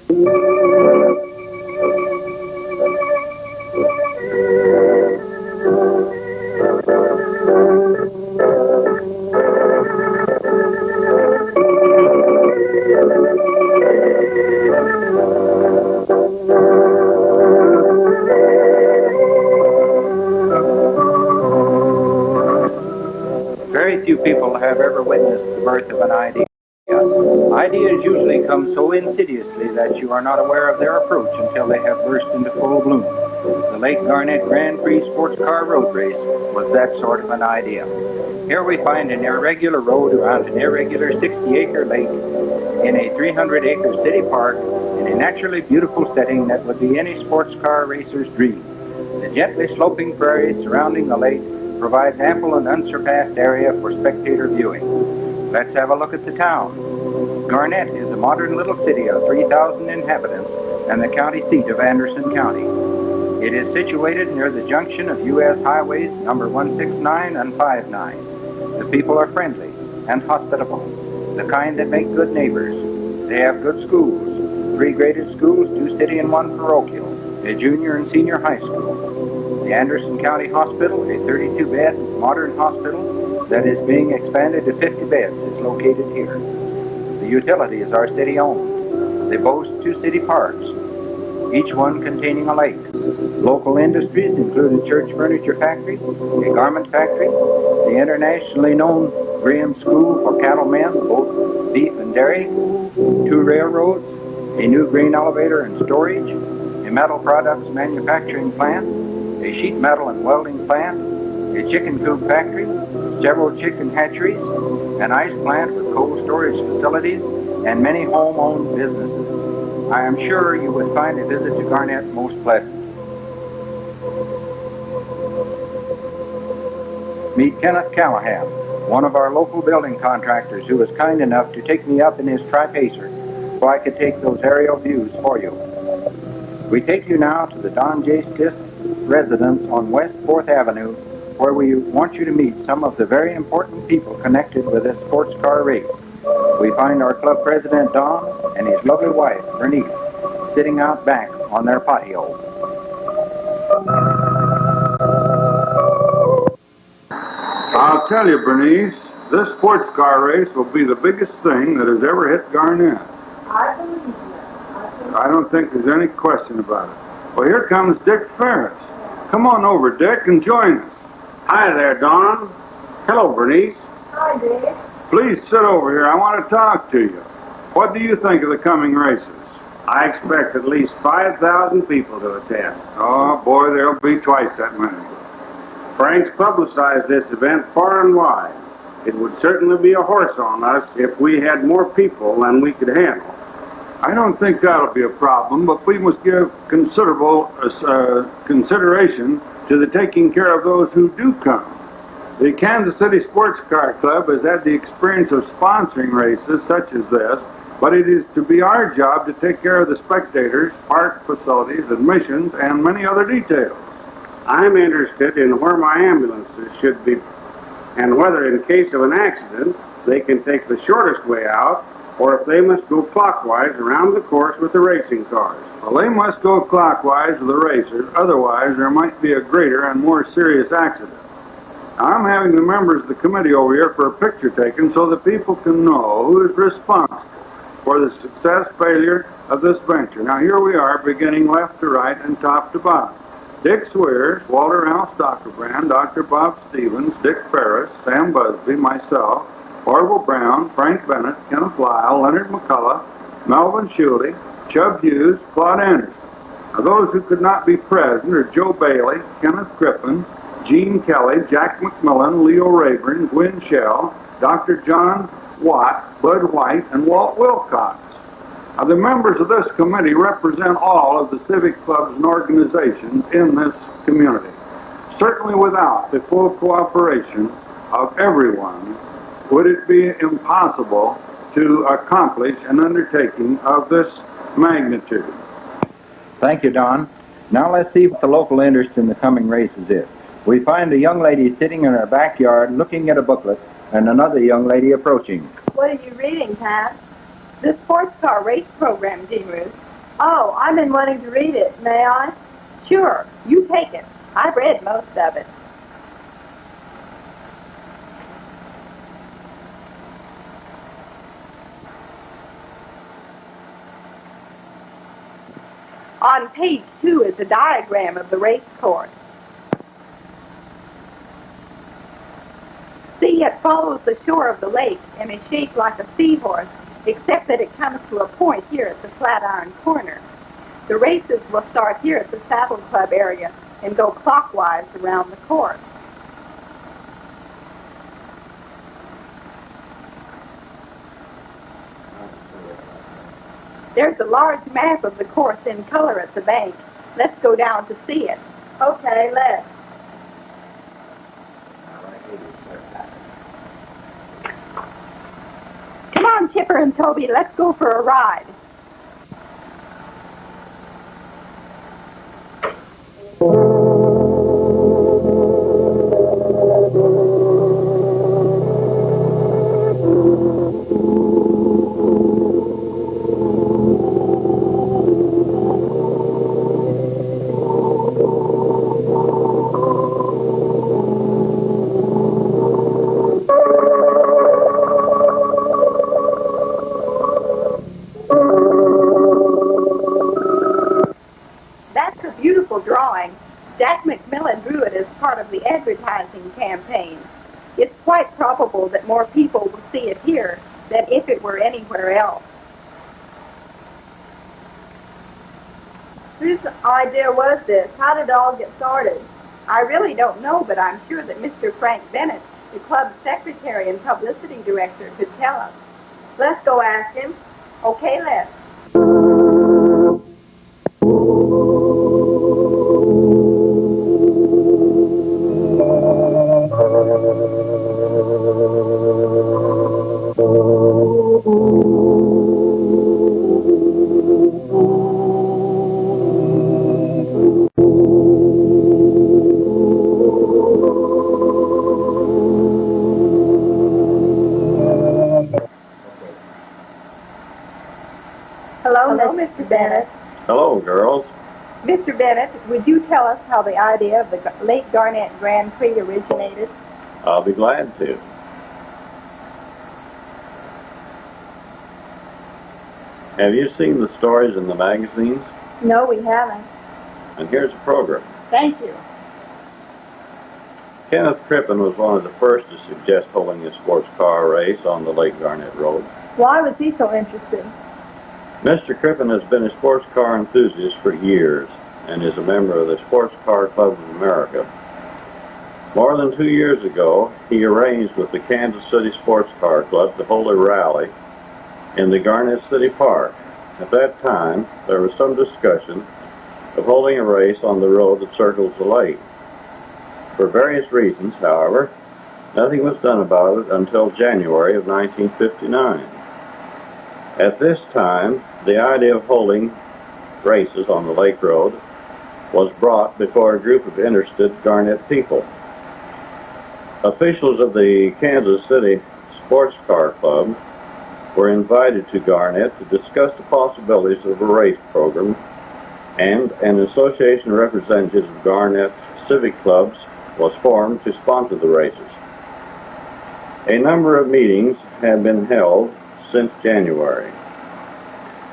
Very few people have ever witnessed the birth of an idea. Ideas usually come so insidiously that you are not aware of their approach until they have burst into full bloom. The late Garnett Grand Prix sports car road race was that sort of an idea. Here we find an irregular road around an irregular 60-acre lake in a 300-acre city park in a naturally beautiful setting that would be any sports car racer's dream. The gently sloping prairies surrounding the lake provides ample and unsurpassed area for spectator viewing. Let's have a look at the town. Garnett is a modern little city of 3,000 inhabitants and the county seat of Anderson County. It is situated near the junction of U.S. highways number 169 and 59. The people are friendly and hospitable, the kind that make good neighbors. They have good schools, 3 graded schools, 2 city and 1 parochial, a junior and senior high school. The Anderson County Hospital, a 32-bed modern hospital that is being expanded to 50 beds, is located here. The utilities are city-owned. They boast 2 city parks, each one containing a lake. Local industries include a church furniture factory, a garment factory, the internationally known Graham School for cattlemen, both beef and dairy, 2 railroads, a new grain elevator and storage, a metal products manufacturing plant, a sheet metal and welding plant, a chicken coop factory, several chicken hatcheries, an ice plant with cold storage facilities, and many home-owned businesses. I am sure you would find a visit to Garnett most pleasant. Meet Kenneth Callahan, one of our local building contractors who was kind enough to take me up in his tri-pacer so I could take those aerial views for you. We take you now to the Don J. Stiff residence on West 4th Avenue, where we want you to meet some of the very important people connected with this sports car race. We find our club president, Don, and his lovely wife, Bernice, sitting out back on their patio. I'll tell you, Bernice, this sports car race will be the biggest thing that has ever hit Garnett. I believe you. I don't think there's any question about it. Well, here comes Dick Ferris. Come on over, Dick, and join us. Hi there, Don. Hello, Bernice. Hi, Dave. Please sit over here. I want to talk to you. What do you think of the coming races? I expect at least 5,000 people to attend. Oh, boy, there'll be twice that many. Frank's publicized this event far and wide. It would certainly be a horse on us if we had more people than we could handle. I don't think that'll be a problem, but we must give considerable consideration to the taking care of those who do come. The Kansas City Sports Car Club has had the experience of sponsoring races such as this, but it is to be our job to take care of the spectators, park facilities, admissions, and many other details. I'm interested in where my ambulances should be, and whether in case of an accident, they can take the shortest way out, or if they must go clockwise around the course with the racing cars. Well, they must go clockwise with the racers, otherwise there might be a greater and more serious accident. Now, I'm having the members of the committee over here for a picture taken so that people can know who is responsible for the success, failure of this venture. Now, here we are, beginning left to right and top to bottom. Dick Swears, Walter Al Stockerbrand, Dr. Bob Stevens, Dick Ferris, Sam Busby, myself, Orville Brown, Frank Bennett, Kenneth Lyle, Leonard McCullough, Melvin Schulte, Chub Hughes, Claude Anderson. Now, those who could not be present are Joe Bailey, Kenneth Crippen, Gene Kelly, Jack McMillan, Leo Rayburn, Gwen Shell, Dr. John Watt, Bud White, and Walt Wilcox. Now, the members of this committee represent all of the civic clubs and organizations in this community. Certainly without the full cooperation of everyone, would it be impossible to accomplish an undertaking of this magnitude. Thank you, Don. Now let's see what the local interest in the coming races is. We find a young lady sitting in her backyard looking at a booklet and another young lady approaching. What are you reading, Pat? The sports car race program, Dean Ruth. Oh, I've been wanting to read it. May I? Sure, you take it. I've read most of it. On page 2 is a diagram of the race course. See, it follows the shore of the lake and is shaped like a seahorse, except that it comes to a point here at the Flatiron corner. The races will start here at the Saddle Club area and go clockwise around the course. There's a large map of the course in color at the bank. Let's go down to see it. Okay, let's. Come on, Chipper and Toby, let's go for a ride. That's a beautiful drawing. Jack McMillan drew it as part of the advertising campaign. It's quite probable that more people will see it here than if it were anywhere else. Whose idea was this? How did it all get started? I really don't know, but I'm sure that Mr. Frank Bennett, the club's secretary and publicity director, could tell us. Let's go ask him. Okay, let's. Hello, Mr. Bennett. Hello, girls. Mr. Bennett, would you tell us how the idea of the late Garnett Grand Prix originated? I'll be glad to. Have you seen the stories in the magazines? No, we haven't. And here's a program. Thank you. Kenneth Crippen was one of the first to suggest holding a sports car race on the Lake Garnett Road. Why was he so interested? Mr. Crippen has been a sports car enthusiast for years and is a member of the Sports Car Club of America. More than 2 years ago, he arranged with the Kansas City Sports Car Club to hold a rally in the Garnett City Park. At that time, there was some discussion of holding a race on the road that circles the lake. For various reasons, however, nothing was done about it until January of 1959. At this time, the idea of holding races on the lake road was brought before a group of interested Garnett people. Officials of the Kansas City Sports Car Club were invited to Garnett to discuss the possibilities of a race program, and an association of representatives of Garnett civic clubs was formed to sponsor the races. A number of meetings have been held since January.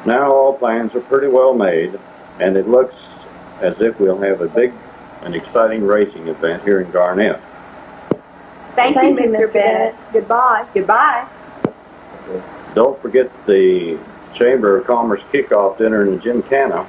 Now all plans are pretty well made, and it looks as if we'll have a big and exciting racing event here in Garnett. Thank you, Mr. Bennett. Goodbye. Goodbye. Don't forget the Chamber of Commerce kickoff dinner in the Gymkhana.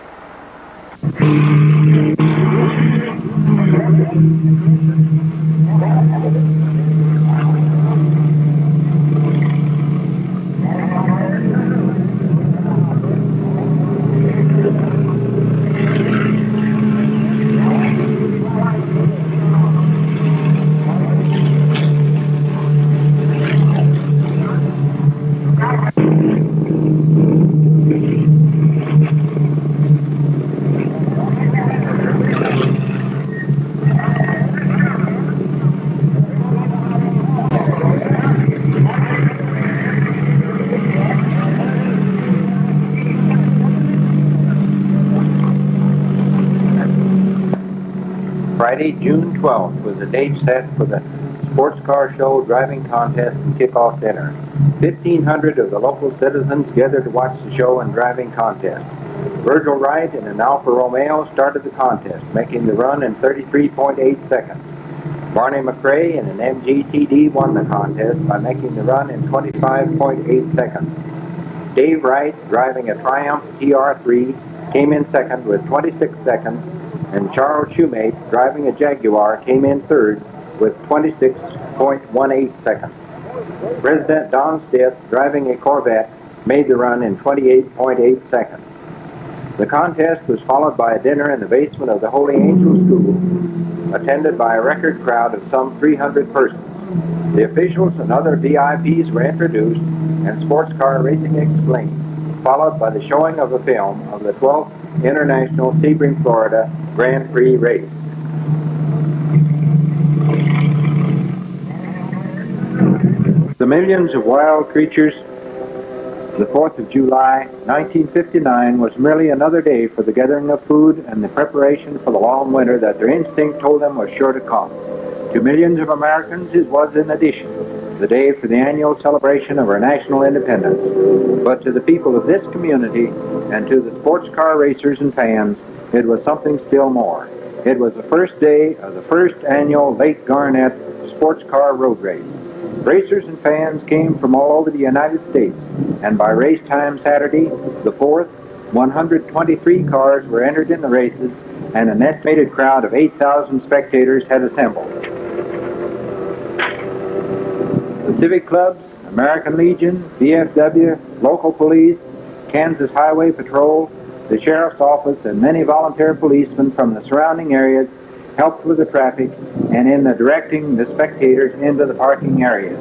Friday, June 12th was the date set for the sports car show, driving contest, and kickoff dinner. 1,500 of the local citizens gathered to watch the show and driving contest. Virgil Wright in an Alfa Romeo started the contest, making the run in 33.8 seconds. Barney McRae in an MGTD won the contest by making the run in 25.8 seconds. Dave Wright, driving a Triumph TR3, came in second with 26 seconds, and Charles Shoemate, driving a Jaguar, came in third with 26.18 seconds. President Don Stith, driving a Corvette, made the run in 28.8 seconds. The contest was followed by a dinner in the basement of the Holy Angel School, attended by a record crowd of some 300 persons. The officials and other VIPs were introduced, and sports car racing explained, followed by the showing of a film of the 12th International Sebring, Florida Grand Prix race. The millions of wild creatures. The 4th of July, 1959 was merely another day for the gathering of food and the preparation for the long winter that their instinct told them was sure to come. To millions of Americans, it was, in addition, the day for the annual celebration of our national independence. But to the people of this community and to the sports car racers and fans, it was something still more. It was the first day of the first annual Lake Garnett Sports Car Road Race. Racers and fans came from all over the United States, and by race time Saturday, the 4th, 123 cars were entered in the races, and an estimated crowd of 8,000 spectators had assembled. The Civic Clubs, American Legion, VFW, local police, Kansas Highway Patrol, the Sheriff's Office, and many volunteer policemen from the surrounding areas helped with the traffic and in the directing the spectators into the parking areas.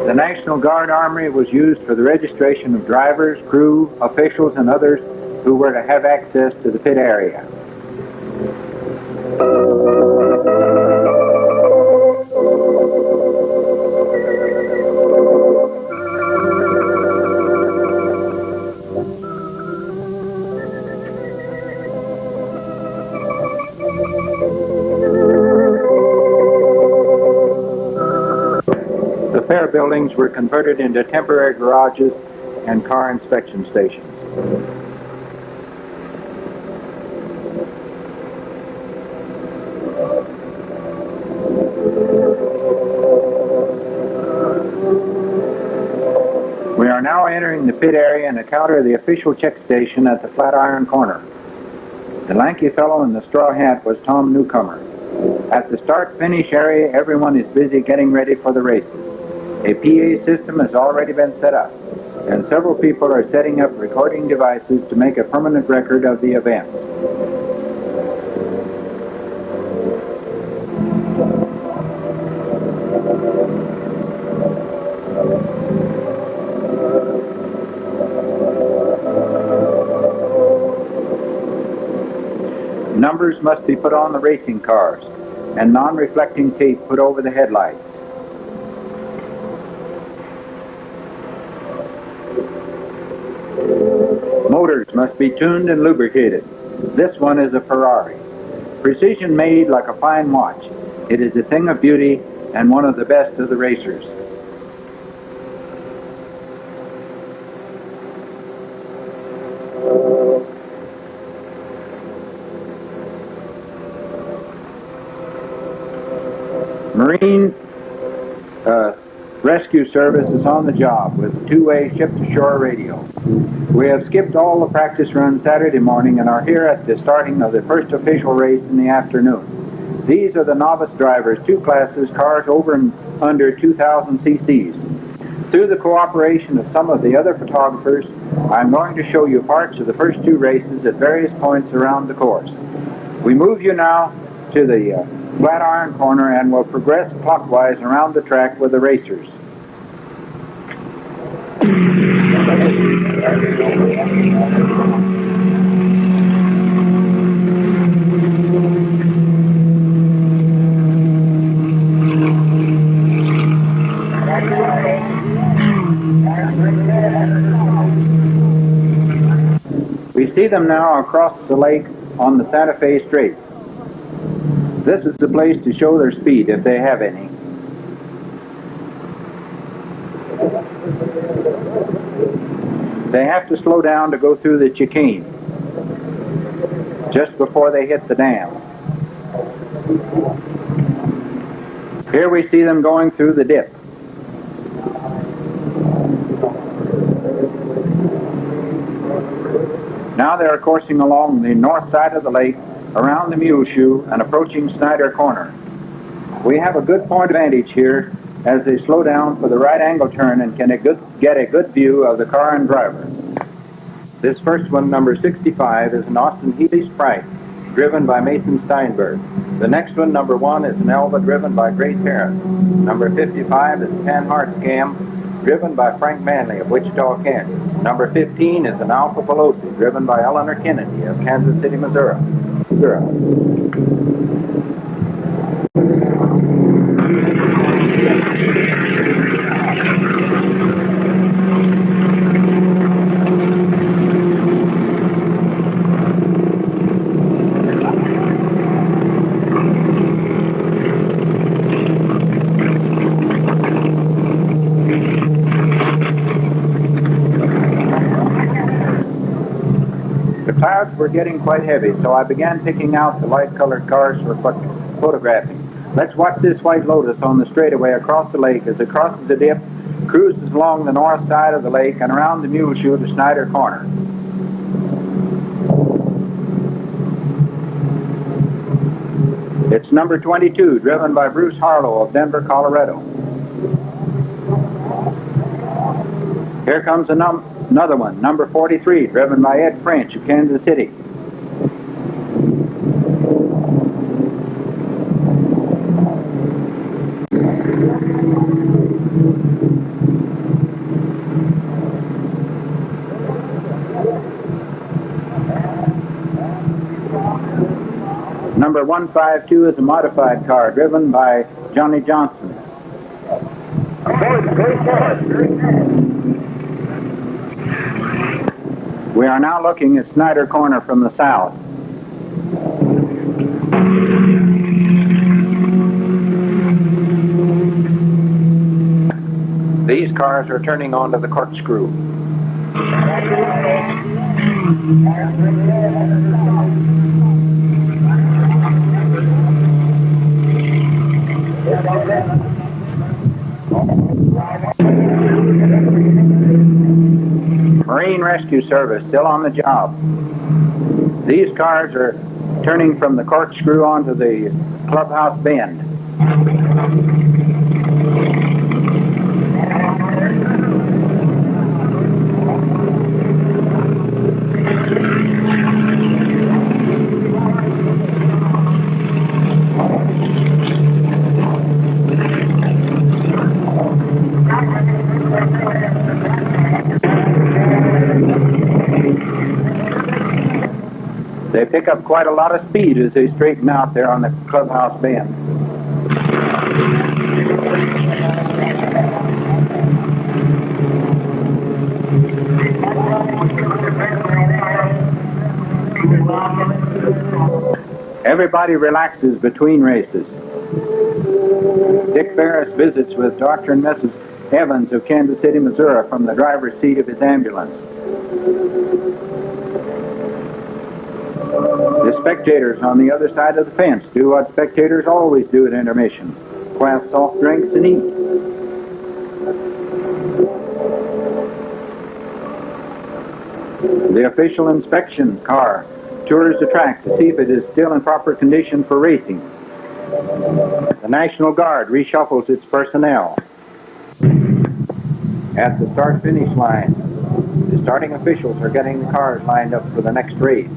The National Guard Armory was used for the registration of drivers, crew, officials, and others who were to have access to the pit area. The fair buildings were converted into temporary garages and car inspection stations. We are now entering the pit area and encounter the official check station at the Flatiron Corner. The lanky fellow in the straw hat was Tom Newcomer. At the start-finish area, everyone is busy getting ready for the races. A PA system has already been set up, and several people are setting up recording devices to make a permanent record of the event. Numbers must be put on the racing cars, and non-reflecting tape put over the headlights. Motors must be tuned and lubricated. This one is a Ferrari. Precision made like a fine watch. It is a thing of beauty and one of the best of the racers. Marine Rescue Service is on the job with a two-way ship-to-shore radio. We have skipped all the practice runs Saturday morning and are here at the starting of the first official race in the afternoon. These are the novice drivers, two classes, cars over and under 2,000 cc's. Through the cooperation of some of the other photographers, I'm going to show you parts of the first two races at various points around the course. We move you now to the Flatiron Corner and will progress clockwise around the track with the racers. see them now across the lake on the Santa Fe Strait. This is the place to show their speed, if they have any. They have to slow down to go through the chicane just before they hit the dam. Here we see them going through the dip. Now they are coursing along the north side of the lake, around the Mule Shoe, and approaching Snyder Corner. We have a good point of vantage here as they slow down for the right angle turn and can get a good view of the car and driver. This first one, number 65, is an Austin Healey Sprite, driven by Mason Steinberg. The next one, number 1, is an Elva driven by Grace Harris. Number 55 is a Tan Hart Scam, driven by Frank Manley of Wichita, Kansas. Number 15 is an Alpha Pelosi, driven by Eleanor Kennedy of Kansas City, Missouri. The clouds were getting quite heavy, so I began picking out the light-colored cars for photographing. Let's watch this White Lotus on the straightaway across the lake as it crosses the dip, cruises along the north side of the lake, and around the Mule Shoe to Snyder Corner. It's number 22, driven by Bruce Harlow of Denver, Colorado. Here comes another one, number 43, driven by Ed French of Kansas City. Number 152 is a modified car driven by Johnny Johnson. We are now looking at Snyder Corner from the south. These cars are turning onto the corkscrew. Marine Rescue Service still on the job. These cars are turning from the corkscrew onto the clubhouse bend. They pick up quite a lot of speed as they straighten out there on the clubhouse bend. Everybody relaxes between races. Dick Ferris visits with Dr. and Mrs. Evans of Kansas City, Missouri from the driver's seat of his ambulance. The spectators on the other side of the fence do what spectators always do at intermission: quaff soft drinks and eat. The official inspection car tours the track to see if it is still in proper condition for racing. The National Guard reshuffles its personnel. At the start-finish line, the starting officials are getting the cars lined up for the next race.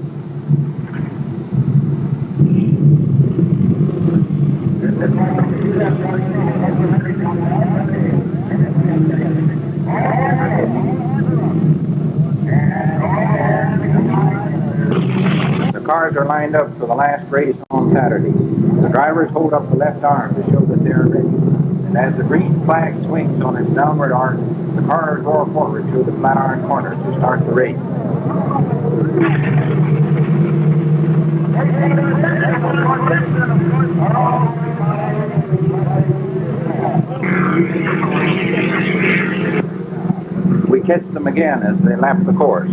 The cars are lined up for the last race on Saturday. The drivers hold up the left arm to show that they are ready. And as the green flag swings on its downward arc, the cars roar forward through the Flatiron Corner to start the race. We catch them again as they lap the course.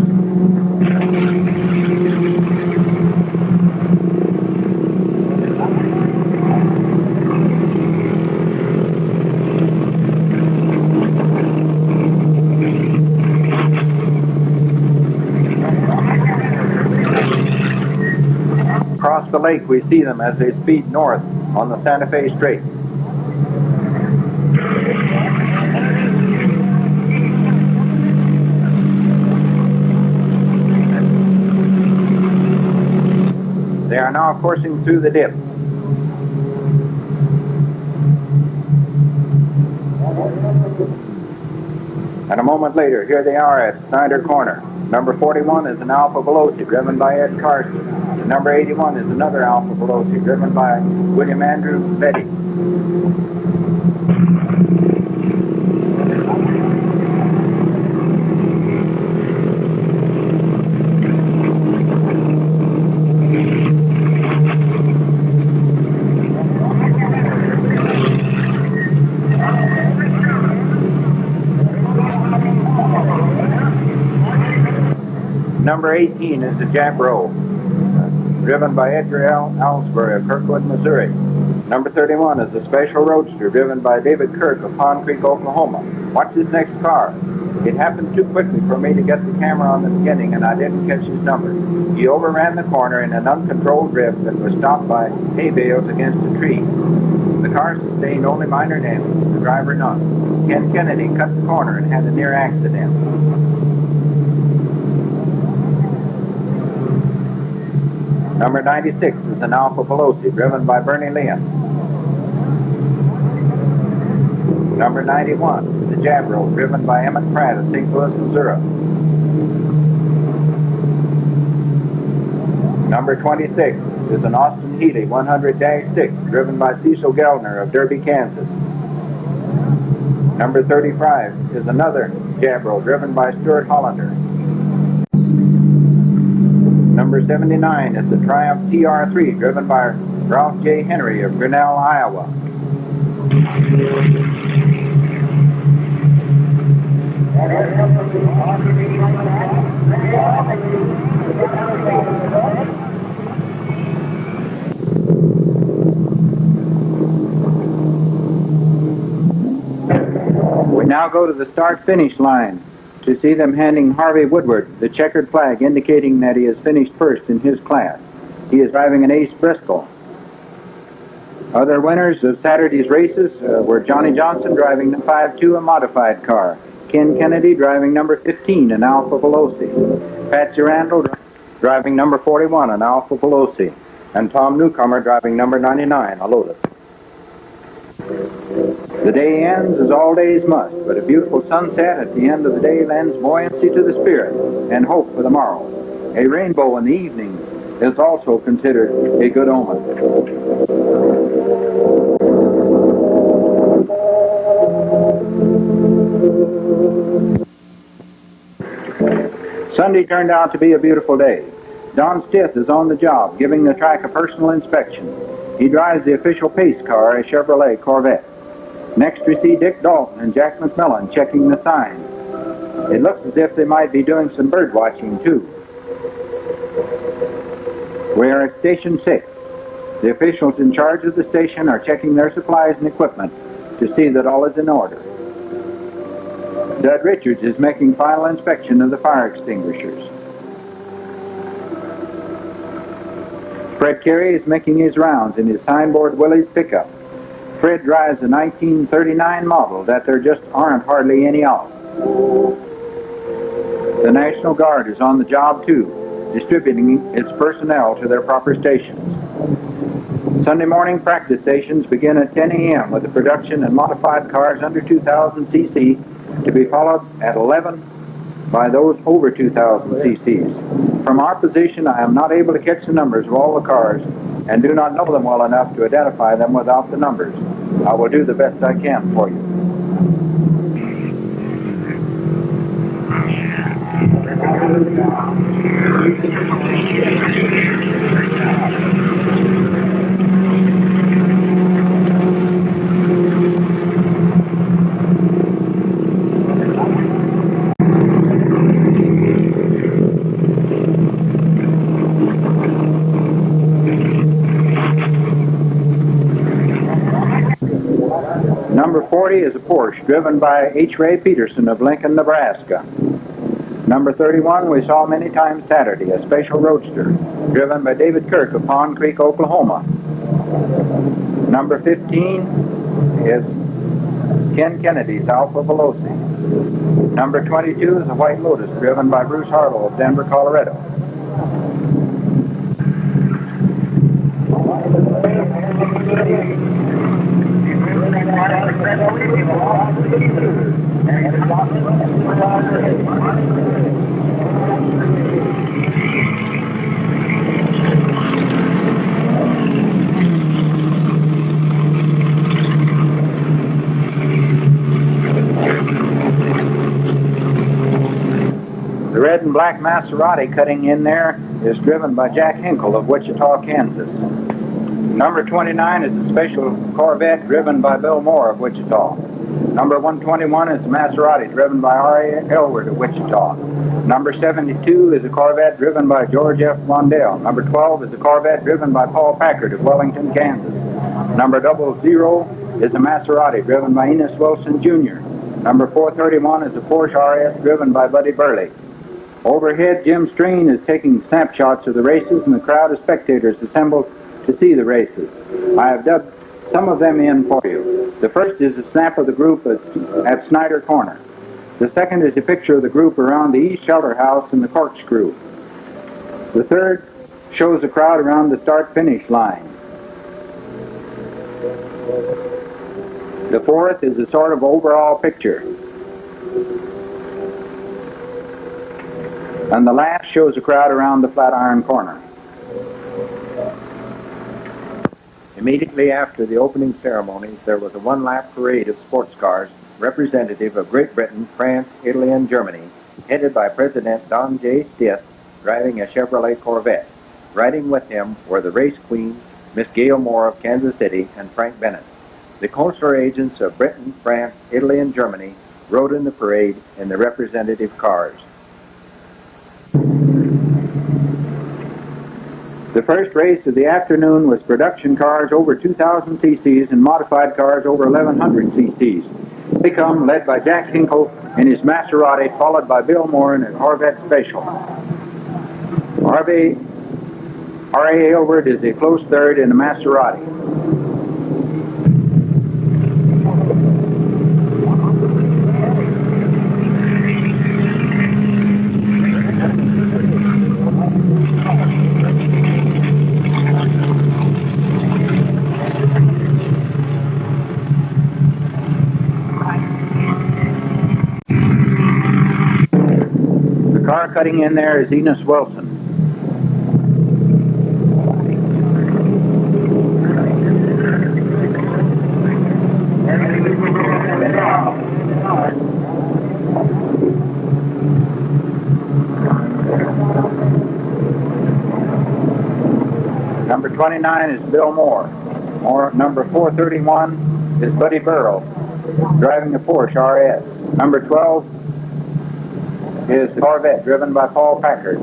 Across the lake, we see them as they speed north on the Santa Fe Strait. They are now coursing through the dip. And a moment later, here they are at Snyder Corner. Number 41 is an Alfa Veloci driven by Ed Carson. Number 81 is another Alfa Veloci driven by William Andrew Betty. Number 18 is the Jabro, driven by Edgar L. Ellsbury of Kirkwood, Missouri. Number 31 is the Special Roadster, driven by David Kirk of Pond Creek, Oklahoma. Watch this next car. It happened too quickly for me to get the camera on the beginning, and I didn't catch his number. He overran the corner in an uncontrolled drift and was stopped by hay bales against a tree. The car sustained only minor damage, the driver none. Ken Kennedy cut the corner and had a near accident. Number 96 is an Alfa Veloci driven by Bernie Lynn. Number 91 is the Jabro driven by Emmett Pratt of St. Louis, Missouri. Number 26 is an Austin Healey 100-6 driven by Cecil Gellner of Derby, Kansas. Number 35 is another Jabro driven by Stuart Hollander. Number 79 is the Triumph TR3 driven by Ralph J. Henry of Grinnell, Iowa. We now go to the start-finish line to see them handing Harvey Woodward the checkered flag indicating that he has finished first in his class. He is driving an Ace Bristol. Other winners of Saturday's races were Johnny Johnson driving the 5-2, a modified car. Ken Kennedy driving number 15, an Alfa Veloci. Patsy Randall driving number 41, an Alfa Veloci. And Tom Newcomer driving number 99, a Lotus. The day ends as all days must, but a beautiful sunset at the end of the day lends buoyancy to the spirit and hope for the morrow. A rainbow in the evening is also considered a good omen. Sunday turned out to be a beautiful day. Don Stith is on the job, giving the track a personal inspection. He drives the official pace car, a Chevrolet Corvette. Next we see Dick Dalton and Jack McMillan checking the signs. It looks as if they might be doing some bird watching too. We are at Station 6. The officials in charge of the station are checking their supplies and equipment to see that all is in order. Dud Richards is making final inspection of the fire extinguishers. Fred Carey is making his rounds in his signboard Willys pickup. Fred drives a 1939 model that there just aren't hardly any of. The National Guard is on the job too, distributing its personnel to their proper stations. Sunday morning practice stations begin at 10 a.m. with the production and modified cars under 2,000 cc to be followed at 11 by those over 2,000 cc's. From our position, I am not able to catch the numbers of all the cars and do not know them well enough to identify them without the numbers. I will do the best I can for you. Number 40 is a Porsche driven by H. Ray Peterson of Lincoln, Nebraska. Number 31 we saw many times Saturday, a special roadster driven by David Kirk of Pond Creek, Oklahoma. Number 15 is Ken Kennedy's Alpha Veloci. Number 22 is a White Lotus driven by Bruce Harlow of Denver, Colorado. The red and black Maserati cutting in there is driven by Jack Hinkle of Wichita, Kansas. Number 29 is a special Corvette driven by Bill Moore of Wichita. Number 121 is a Maserati driven by R.A. Elward of Wichita. Number 72 is a Corvette driven by George F. Blondell. Number 12 is a Corvette driven by Paul Packard of Wellington, Kansas. Number 00 is a Maserati driven by Enos Wilson, Jr. Number 431 is a Porsche RS driven by Buddy Burley. Overhead, Jim Streen is taking snapshots of the races and the crowd of spectators assembled to see the races. I have dubbed some of them in for you. The first is a snap of the group at Snyder Corner. The second is a picture of the group around the East Shelter House and the Corkscrew. The third shows the crowd around the start-finish line. The fourth is a sort of overall picture. And the last shows a crowd around the Flatiron Corner. Immediately after the opening ceremonies, there was a one-lap parade of sports cars representative of Great Britain, France, Italy, and Germany, headed by President Don J. Stith, driving a Chevrolet Corvette. Riding with him were the race queen, Miss Gail Moore of Kansas City, and Frank Bennett. The consular agents of Britain, France, Italy, and Germany rode in the parade in the representative cars. The first race of the afternoon was production cars over 2,000 cc's and modified cars over 1,100 cc's. They come led by Jack Hinkle in his Maserati, followed by Bill Moore in a Corvette Special. R.A. Aylward is a close third in a Maserati. The car cutting in there is Enos Wilson. Number 29 is Bill Moore. Number 431 is Buddy Burrow, driving a Porsche RS. Number 12 is the Corvette driven by Paul Packard.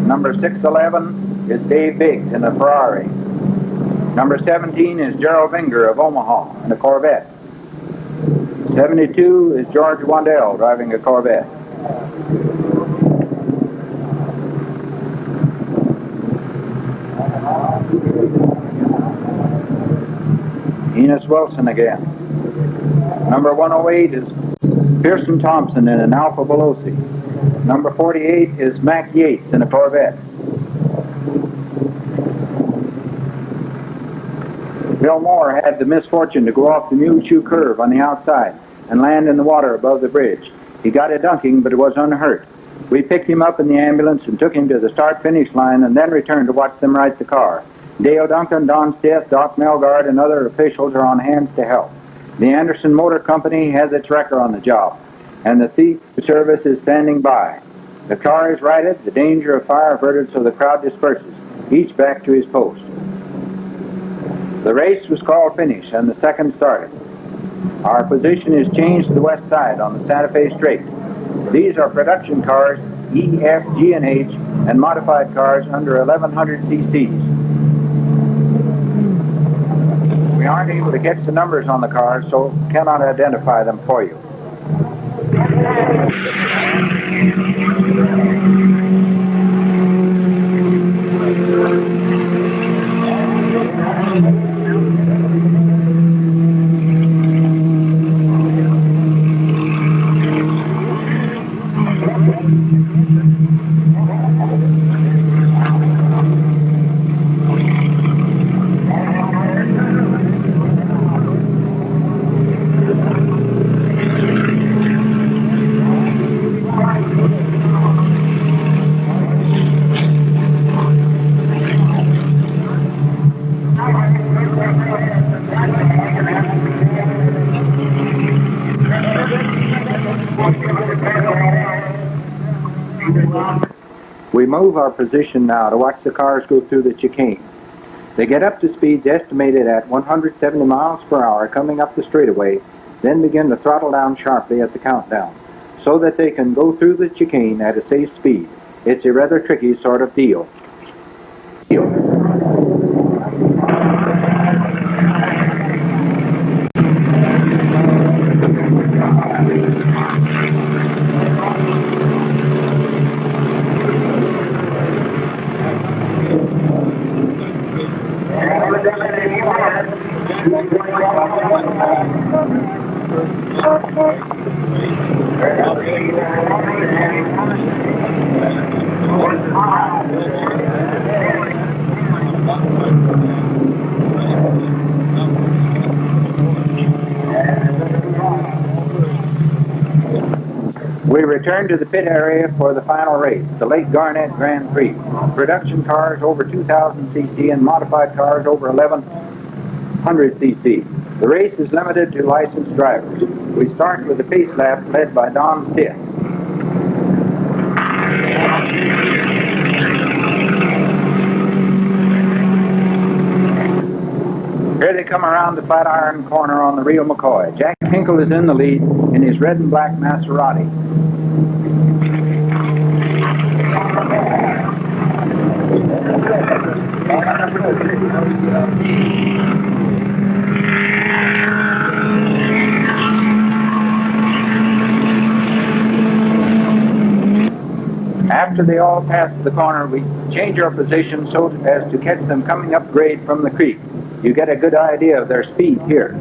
Number 611 is Dave Biggs in a Ferrari. Number 17 is Gerald Vinger of Omaha in a Corvette. 72 is George Wandell driving a Corvette. Enos Wilson again. Number 108 is Pearson Thompson in an Alpha Veloci. Number 48 is Mac Yates in a Corvette. Bill Moore had the misfortune to go off the Mule Shoe Curve on the outside and land in the water above the bridge. He got a dunking, but was unhurt. We picked him up in the ambulance and took him to the start-finish line and then returned to watch them right the car. Dale Duncan, Don Stith, Doc Melgard, and other officials are on hand to help. The Anderson Motor Company has its wrecker on the job. and the thief service is standing by. The car is righted, the danger of fire averted, so the crowd disperses, each back to his post. The race was called finish, and the second started. Our position is changed to the west side on the Santa Fe Straight. These are production cars, E, F, G, and H, and modified cars under 1100 cc's. We aren't able to catch the numbers on the cars, so cannot identify them for you. We move our position now to watch the cars go through the chicane. They get up to speeds estimated at 170 miles per hour coming up the straightaway, then begin to throttle down sharply at the countdown, so that they can go through the chicane at a safe speed. It's a rather tricky sort of deal. We return to the pit area for the final race, the Lake Garnett Grand Prix. Production cars over 2,000 cc and modified cars over 1,100 cc. The race is limited to licensed drivers. We start with the pace lap led by Don Stitt. Here they come around the Flatiron corner on the Rio McCoy. Jack Hinkle is in the lead in his red and black Maserati. After they all pass the corner, we change our position so as to catch them coming up grade from the creek. You get a good idea of their speed here.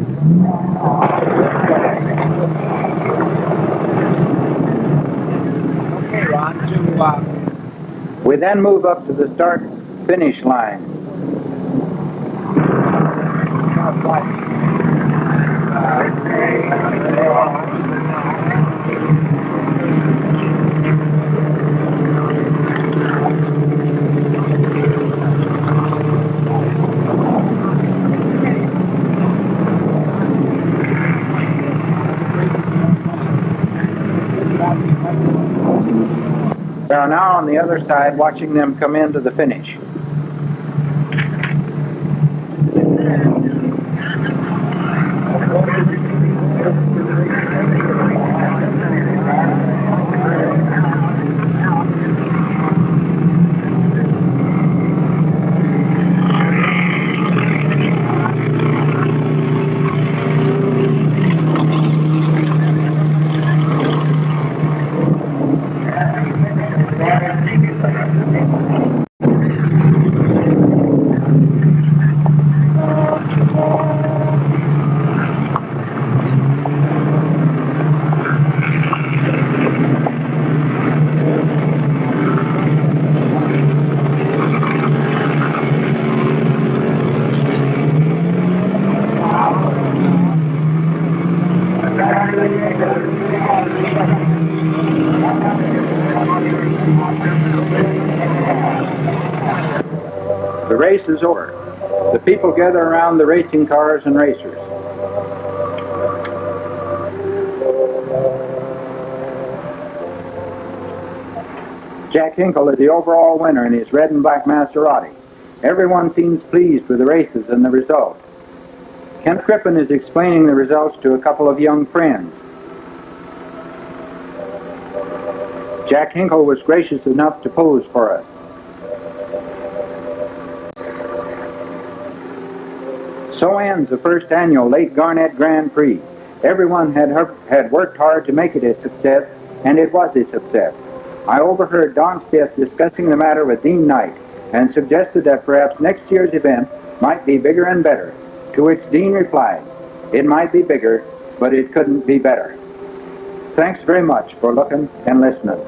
Okay, Ron, We then move up to the start-finish line. We are now on the other side watching them come into the finish. The race is over. The people gather around the racing cars and racers. Jack Hinkle is the overall winner in his red and black Maserati. Everyone seems pleased with the races and the results. Kent Crippen is explaining the results to a couple of young friends. Jack Hinkle was gracious enough to pose for us. So ends the first annual Lake Garnett Grand Prix. Everyone had worked hard to make it a success, and it was a success. I overheard Don Stith discussing the matter with Dean Knight and suggested that perhaps next year's event might be bigger and better, to which Dean replied, "It might be bigger, but it couldn't be better." Thanks very much for looking and listening.